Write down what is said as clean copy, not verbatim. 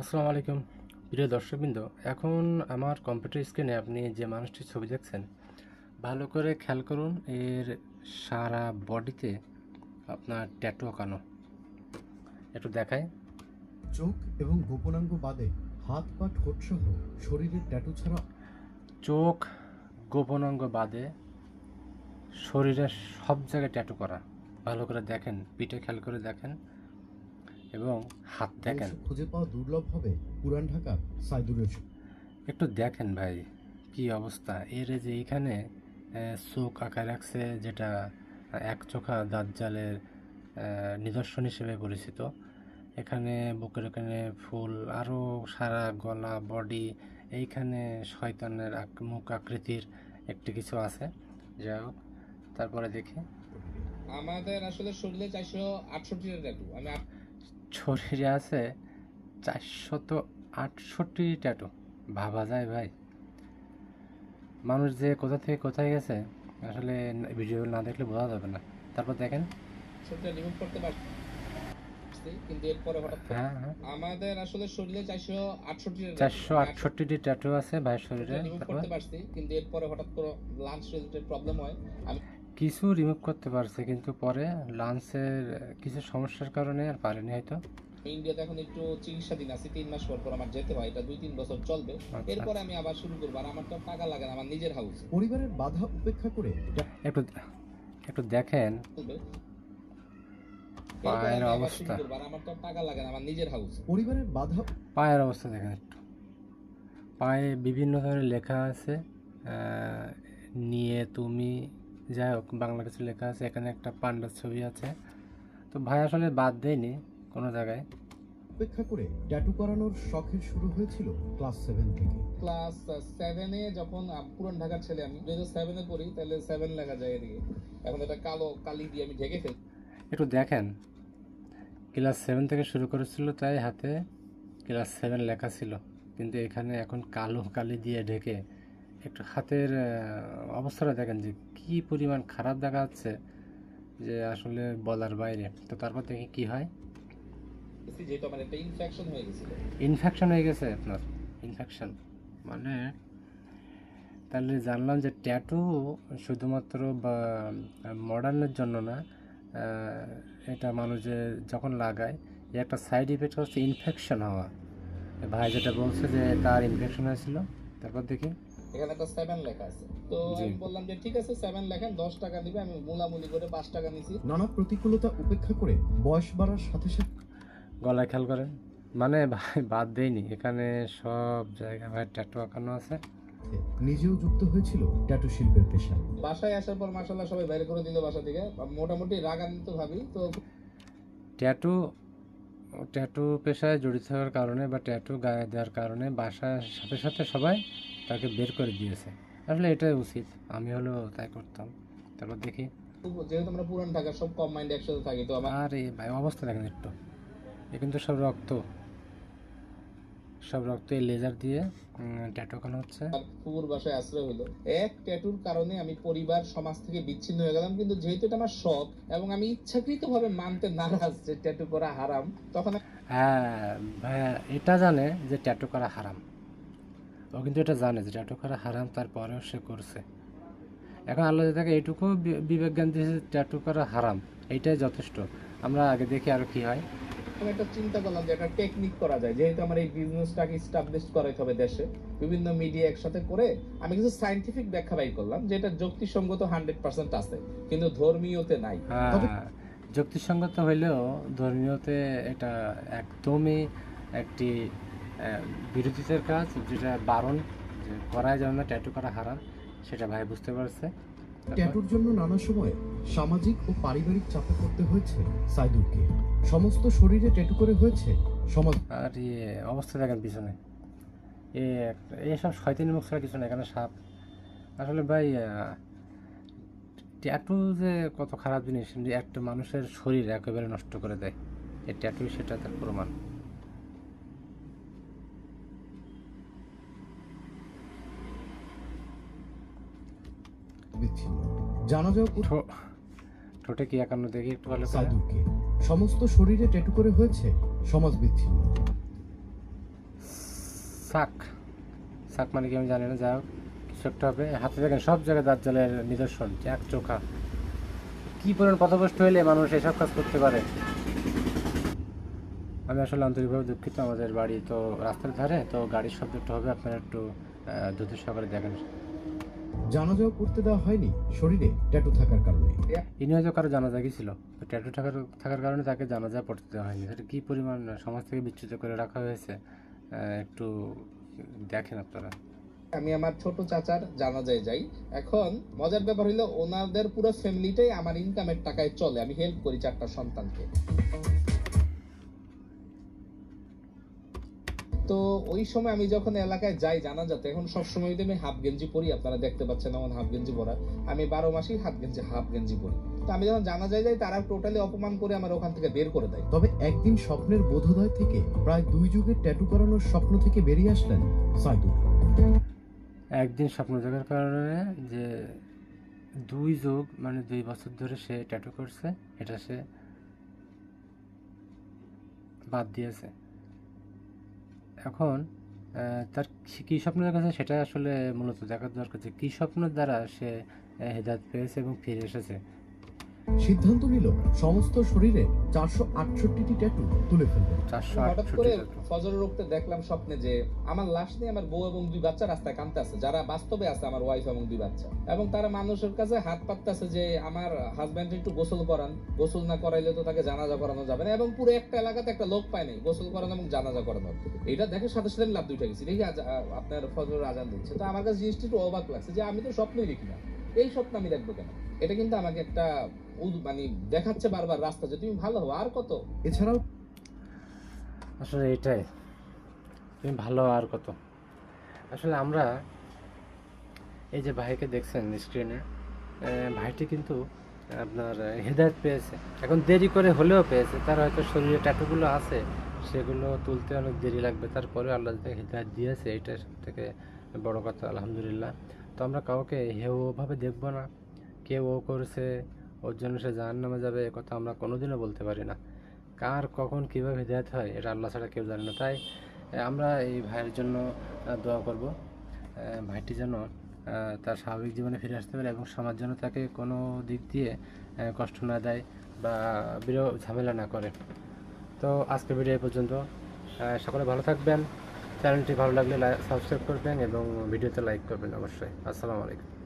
আসসালামু আলাইকুম প্রিয় দর্শকবৃন্দ। এখন আমার কম্পিউটার স্ক্রিনে আপনি যে মানুষটির ছবি দেখছেন, ভালো করে খেয়াল করুন। এর সারা বডিতে আপনার ট্যাটু আঁকানো। একটু দেখায়। চোখ এবং গোপনাঙ্গ বাদে হাত পা ঠোঁট সহ শরীরের ট্যাটু ছাড়া চোখ, গোপনাঙ্গ বাদে শরীরের সব জায়গায় ট্যাটু করা। ভালো করে দেখেন, পিঠে খেয়াল করে দেখেন এবং হাত দেখেন। অংশ খুঁজে পাওয়া দুর্লভ হবে পুরান ঢাকার সাইদুরের একটু দেখেন ভাই, কি অবস্থা এর। যে এইখানে চোখ আঁকা রাখছে, যেটা এক চোখা দাজ্জালের নিদর্শন হিসেবে পরিচিত। এখানে বুকের এখানে ফুল, আরও সারা গলা বডি, এইখানে শয়তানের মুখ আকৃতির একটি কিছু আছে। যাই হোক, তারপরে দেখি আমাদের আসলে শরীরে 468 ট্যাটু। শরীরে আছে 468 ট্যাটু। ভাবা যায় ভাই, মানুষ যে কোথা থেকে কোথায় গেছে আসলে ভিডিও না দেখলে বোঝা যাবে না। তারপর দেখেন, সেটা রিমুভ করতে পারছি, কিন্তু এরপরে হঠাৎ করে হ্যাঁ হ্যাঁ, আমাদের আসলে শরীরে 468 468টি ট্যাটু আছে ভাইয়ের শরীরে। রিমুভ তারপর করতে পারছি, কিন্তু এরপরে হঠাৎ করে লাঞ্চ রিলেটেড প্রবলেম হয়। আমি কিছু রিমুভ করতে পারছে, কিন্তু পরে লাঞ্চের কিছু সমস্যার কারণে আর পারেনি হয়তো। ইন্ডিয়াতে এখন একটু চিকিৎসাধীন আছি, 3 মাস পর পর আমার যেতে হয়। এটা 2-3 বছর চলবে, আচ্ছা, এরপরে আমি আবার শুরু করবো। আর আমার তো টাকা লাগে না, আমার নিজের হাউস পরিবারের বাধা উপেক্ষা করে একটু একটু দেখেন চলবে। পায়ের অবস্থা। আর আমার তো টাকা লাগে না, আমার নিজের হাউস। পরিবারের বাধা পায়ের অবস্থা দেখেন একটু। পায়ে বিভিন্ন ধরনের লেখা আছে, নিয়ে তুমি, যাই হোক বাংলা কিছু লেখা আছে। এখানে একটা পান্ডার ছবি আছে। তো ভাই আসলে বাদ দেয়নি কোনো জায়গায়। উপেক্ষা করে ট্যাটু করানোর শখের শুরু হয়েছিল ক্লাস 7 থেকে। ক্লাস 7-এ যখন পুরান ঢাকার ছেলে, আমি 2007-এ পড়ি, তাহলে 7 লেখা যায় এদিকে। এখন এটা কালো কালি দিয়ে আমি ঢেকে ফেলি। একটু দেখেন, ক্লাস 7 থেকে শুরু করেছিল, তাই হাতে ক্লাস 7 লেখা ছিল, কিন্তু এখানে এখন কালো কালি দিয়ে ঢেকে। একটু হাতের অবস্থাটা দেখেন যে কি পরিমাণ খারাপ দেখা যাচ্ছে, যে আসলে বলার বাইরে। তো তারপর দেখি কি হয়। যেহেতু আমার একটা ইনফেকশন হয়ে গেছিল। ইনফেকশন হয়ে গেছে আপনার? ইনফেকশন মানে তাহলে জানলাম যে ট্যাটু শুধুমাত্র বা মডার্নের জন্য না, এটা মানুষ যে যখন লাগায়, এর একটা সাইড ইফেক্ট হচ্ছে ইনফেকশন হওয়া। ভাই যেটা বলছে যে তার ইনফেকশন হয়েছিল। তারপর দেখি এখানে একটা 7 লেখা আছে। তো জি, আমি বললাম যে ঠিক আছে, 7 লেখেন, 10 টাকা দিবে। আমি মুলামুলি করে 5 টাকা নিছি। নানা প্রতিকূলতা উপেক্ষা করে বয়স বাড়ার সাথে সাথে গলায় খেয়াল করেন। মানে ভাই বাদ দেয়নি, এখানে সব জায়গায় ভাই ট্যাটু আঁকানো আছে। নিজেও যুক্ত হয়েছিল ট্যাটু শিল্পের পেশায়। বাসায় আসার পর মাশাআল্লাহ সবাই বাইরে করে দিল বাসা থেকে। মোটামুটি রাগান্বিত ভাবি তো। ট্যাটু ট্যাটু পেশায় জড়িত হওয়ার কারণে বা ট্যাটু গায়ে দেওয়ার কারণে বাসার সাথে সাথে সবাই তাকে বের করে দিয়েছে। আসলে এটাই উচিত, আমি হলেও তাই করতাম। তারপর দেখি, যেহেতু আমরা পুরান ঢাকার সব কম মাইন্ড একসাথে থাকি, তো আমার আর এই ভাই অবস্থা দেখেন একটু। এ কিন্তু সব রক্ত, সব রক্ত। এই লেজার দিয়ে ট্যাটু আঁকানো হচ্ছে। ফুপুর বাসায় আশ্রয় হলো। এক ট্যাটুর কারণে আমি পরিবার সমাজ থেকে বিচ্ছিন্ন হয়ে গেলাম। কিন্তু যেহেতু এটা আমার শখ এবং আমি ইচ্ছাকৃতভাবে মানতে নারাজ যে ট্যাটু করা হারাম, তখন হ্যাঁ ভাইয়া, এটা জানে যে ট্যাটু করা হারাম। ও কিন্তু এটা জানে যে ট্যাটু করা হারাম, তারপরেও সে করছে। এখন আল্লাহ তাকে এইটুকু বিবেক জ্ঞান দিয়েছে, ট্যাটু করা হারাম, এইটাই যথেষ্ট। আমরা আগে দেখি আরো কি হয়। আমি একটা চিন্তা করলাম যে একটা টেকনিক করা যায়। যেহেতু আমার এই বিজনেসটাকে স্টাবলিশ করাইতে হবে দেশে, বিভিন্ন মিডিয়া একসাথে করে আমি কিছু সায়েন্টিফিক ব্যাখ্যা বাই করলাম, যেটা যুক্তিসঙ্গত 100% আছে, কিন্তু ধর্মীয়তে নাই। হ্যাঁ, যুক্তিসঙ্গত হইলেও ধর্মীয়তে এটা একদমই একটি বিরোধিতার কাজ, যেটা বারণ, যে করা যাবে না, ট্যাটু করা হারাম, সেটা ভাই বুঝতে পারছে। ট্যাটুর জন্য নানা সময় সামাজিক ও পারিবারিক চাপে পড়তে হয়েছে সাইদুরকে। সমস্ত শরীরে ট্যাটু করে হয়েছে সমাজ। আর অবস্থা দেখেন পিছনে, এসব শয়তানি মুখ ছাড়া কিছু না, এখানে সাপ। আসলে ভাই ট্যাটু যে কত খারাপ জিনিস, একটা মানুষের শরীর একেবারে নষ্ট করে দেয়। এই ট্যাটু সেটা তার প্রমাণ। বিচ্ছিন্ন জানা যাওয়া ঠোঁটে কি একান্ন দেখি একটু ভালো করে। সাইদুরকে সমস্ত শরীরে ট্যাটু করে হয়েছে সমাজ বিচ্ছিন্ন। শাক শাক মানে কি আমি জানি না, যাই হোক কিছু একটা হবে। হাতে দেখেন সব জায়গায় দাজ্জালের নিদর্শন, এক চোখা। কি পরিমাণ পথভ্রষ্ট হইলে মানুষ এসব কাজ করতে পারে। আমি আসলে আন্তরিকভাবে দুঃখিত। আমাদের বাড়ি তো রাস্তার ধারে, তো গাড়ির শব্দ একটু হবে, আপনারা একটু ধৈর্য সহকারে দেখেন। জানাজাও করতে দেওয়া হয়নি শরীরে ট্যাটু থাকার কারণে। ইনি হয়তো কারো জানাজা গিয়েছিল, তো ট্যাটু থাকার কারণে তাকে জানাজা পড়তে দেওয়া হয়নি। সেটা কী পরিমাণ সমাজ থেকে বিচ্যুত করে রাখা হয়েছে একটু দেখেন আপনারা। আমি আমার ছোট চাচার জানাজায় যাই। এখন মজার ব্যাপার হলো ওনাদের পুরো ফ্যামিলিটাই আমার ইনকামের টাকায় চলে, আমি হেল্প করি 4টা সন্তানকে। তো ওই সময় আমি যখন এলাকায় যাই জানাজাতে, এখন সবসময় আমি হাফ গেঞ্জি পরি, আপনারা দেখতে পাচ্ছেন আমার হাফ গেঞ্জি পরা। আমি 12 মাসেই হাফ গেঞ্জি পরি। তো আমি যখন জানাজায় যাই তারা টোটালি অপমান করে আমার ওখান থেকে বের করে দেয়। তবে একদিন স্বপ্নের বোধোদয় থেকে প্রায় 2 যুগের ট্যাটু করানোর স্বপ্ন থেকে বেরিয়ে আসলেন সাইদুল। একদিন স্বপ্ন দেখার কারণে যে 2 যুগ মানে 2 বছর ধরে সে ট্যাটু করছে, এটা সে বাদ দিয়েছে। এখন তার কী স্বপ্ন দেখাচ্ছে সেটা আসলে মূলত দেখার দরকার, যে কী স্বপ্নের দ্বারা সে হেদায়েত পেয়েছে এবং ফিরে এসেছে। সিদ্ধান্ত নিল সমস্ত শরীরে 468টি ট্যাটু তুলে ফেলবেন। হঠাৎ করে 468 ফজরের রক্তে দেখলাম স্বপ্নে যে আমার লাশ নিয়ে আমার বউ এবং 2 বাচ্চা রাস্তায় কাঁদতে আছে, যারা বাস্তবে আছে আমার ওয়াইফ এবং 2 বাচ্চা, এবং তারা মানুষের কাছে হাত পাততেছে যে আমার হাজবেন্ড একটু গোসল করান, গোসল না করাইলে তো তাকে জানাজা করানো যাবে না, এবং পুরো একটা এলাকাতে একটা লোক পায় নাই গোসল করানো এবং জানাজা করানো। এটা দেখে সাথে সাথে আমি লাভ দুইটা গেছি, দেখি আপনার ফজরের আজান দিচ্ছে। তো আমার কাছে জিনিসটা একটু অবাক লাগছে যে আমি তো স্বপ্নই দেখি না, এই স্বপ্ন আমি দেখবো কেন? এটা কিন্তু আমাকে একটা মানে দেখাচ্ছে বারবার রাস্তা যে তুমি ভালো হও, আর কত। এছাড়াও আসলে এটাই, তুমি ভালো আর কত। আসলে আমরা এই যে ভাইকে দেখছেন স্ক্রিনে, ভাইটি কিন্তু আপনার হেদায়েত পেয়েছে। এখন দেরি করে হলেও পেয়েছে, তার হয়তো শরীরে ট্যাটুগুলো আছে, সেগুলো তুলতে অনেক দেরি লাগবে, তারপরে আল্লাহ যাতে হেদায়েত দিয়েছে, এটা সব থেকে বড় কথা, আলহামদুলিল্লাহ। তো আমরা কাউকে হেওভাবে দেখব না। কেউ ও করেছে ওর জন্য সে জাহান্নামে যাবে, এ কথা আমরা কোনোদিনও বলতে পারি না। কার কখন কীভাবে হেদায়েত হয় এটা আল্লাহ ছাড়া কেউ জানে না। তাই আমরা এই ভাইয়ের জন্য দোয়া করব, ভাইটি যেন তার স্বাভাবিক জীবনে ফিরে আসতে পারে এবং সমাজ যেন তাকে কোনো দিক দিয়ে কষ্ট না দেয় বা ঝামেলা না করে। তো আজকের ভিডিও এই পর্যন্ত। সকলে ভালো থাকবেন। চ্যানেলটি ভালো লাগলে সাবস্ক্রাইব করবেন এবং ভিডিওতে লাইক করবেন অবশ্যই। আসসালামু আলাইকুম।